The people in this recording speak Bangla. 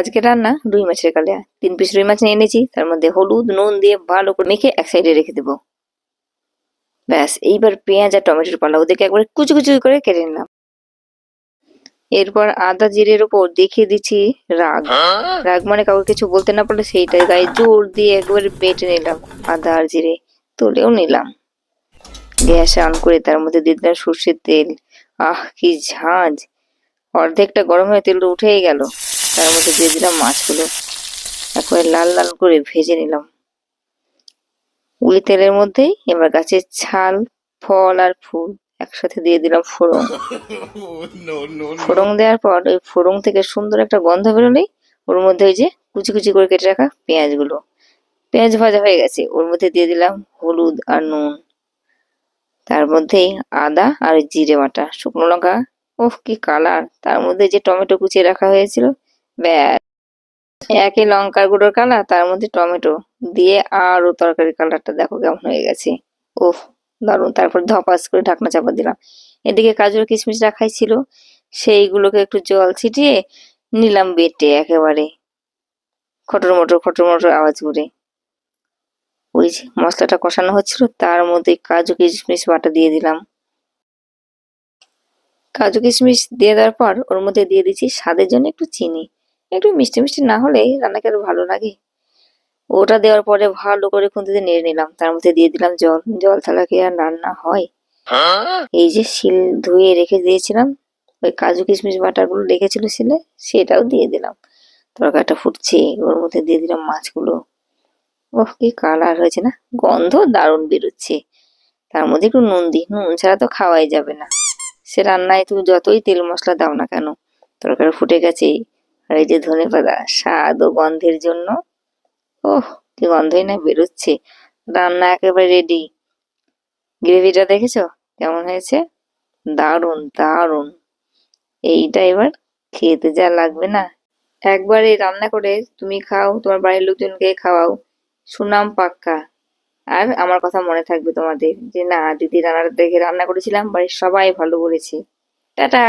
আজকে রান্না রুই মাছের কালিয়া। 3 পিস রুই মাছ নিয়ে এনেছি, তার মধ্যে হলুদ নুন দিয়ে ভালো করে মেখে এক সাইডে রেখে দেবো। ব্যাস, এইবার পেঁয়াজ আর টমেটোর পালা ওদেরকে একবারে কুচি কুচি করে কেটে নিলাম। এরপর আদা জিরের উপর দেখিয়ে দিচ্ছি রাগ। রাগ মানে কাউকে কিছু বলতে না পারলে সেইটাই গায়ে জোর দিয়ে একবারে বেটে নিলাম। আদা আর জিরে তুলেও নিলাম। গ্যাস অন করে তার মধ্যে দিয়ে দিলাম সর্ষের তেল। আহ কি ঝাঁঝ! অর্ধেকটা গরম হয়ে তেলটা উঠেই গেল। তার মধ্যে দিয়ে দিলাম মাছগুলো, একবারে লাল লাল করে ভেজে নিলাম। ওই তেলের মধ্যেই এবার গাছের ছাল, ফল আর ফুল একসাথে দিয়ে দিলাম ফোড়ন। ফোড়ন দেওয়ার পর ওই ফোড়ন থেকে সুন্দর একটা গন্ধ বেরোলেই ওর মধ্যে ওই যে কুচি কুচি করে কেটে রাখা পেঁয়াজগুলো। পেঁয়াজ ভাজা হয়ে গেছে, ওর মধ্যে দিয়ে দিলাম হলুদ আর নুন। তার মধ্যেই আদা আর জিরে বাটা, শুকনো লঙ্কা। ওহ কি কালার! তার মধ্যে যে টমেটো কুচিয়ে রাখা হয়েছিল, ব্যাস একই লঙ্কার গুঁড়োর কালার, তার মধ্যে টমেটো দিয়ে আরো তরকারির কালারটা দেখো কেমন হয়ে গেছে। ওহ দারুণ! তারপর ধপাস করে ঢাকনা চাপা দিলাম। এদিকে কাজু আর কিশমিশ রাখাই ছিল, সেইগুলোকে একটু জল ছিটিয়ে নিলাম বেটে, একেবারে খটর মটর আওয়াজ করে। ওই যে মশলাটা কষানো হচ্ছিল, তার মধ্যে কাজু কিশমিশ বাটা দিয়ে দিলাম। কাজু কিশমিশ দিয়ে দেওয়ার পর ওর মধ্যে দিয়ে দিচ্ছি স্বাদের জন্য একটু চিনি। একটু মিষ্টি মিষ্টি না হলে রান্নাকে আরো ভালো লাগে। ওটা দেওয়ার পরে ভালো করে খুন্তিতে নেড়ে নিলাম। তার মধ্যে দিয়ে দিলাম জল। জল ছাড়া কি আর রান্না হয়? এই যে শিল ধুয়ে রেখে দিয়েছিলাম, ওই কাজু কিশমিশ বাটাগুলো রেখেছিল শিলে, সেটাও দিয়ে দিলাম। তরকারিটা ফুটছে, ওর মধ্যে দিয়ে দিলাম মাছগুলো। ওহ কি কালার হয়েছে না! গন্ধ দারুণ বেরোচ্ছে। তার মধ্যে একটু নুন দিই, নুন ছাড়া তো খাওয়াই যাবে না। সে রান্নায় তুমি যতই তেল মশলা দাও না কেন, তরকারি ফুটে গেছে। আর এই যে ধনেপাতা, স্বাদ ও গন্ধের জন্য ওহ কি গন্ধই না বেরোচ্ছে! রান্না একেবারে রেডি। গ্রেভিটা দেখেছো কেমন হয়েছে? দারুণ দারুণ! এইটা এবার খেতে যা লাগবে না! একবার এই রান্না করে তুমি খাও, তোমার বাড়ির লোকজনকে খাওয়াও, সুনাম পাক্কা। আর আমার কথা মনে থাকবে তোমাদের যে না, দিদি রান্নাটা দেখে রান্না করেছিলাম, বাড়ির সবাই ভালো বলেছে। টাটা।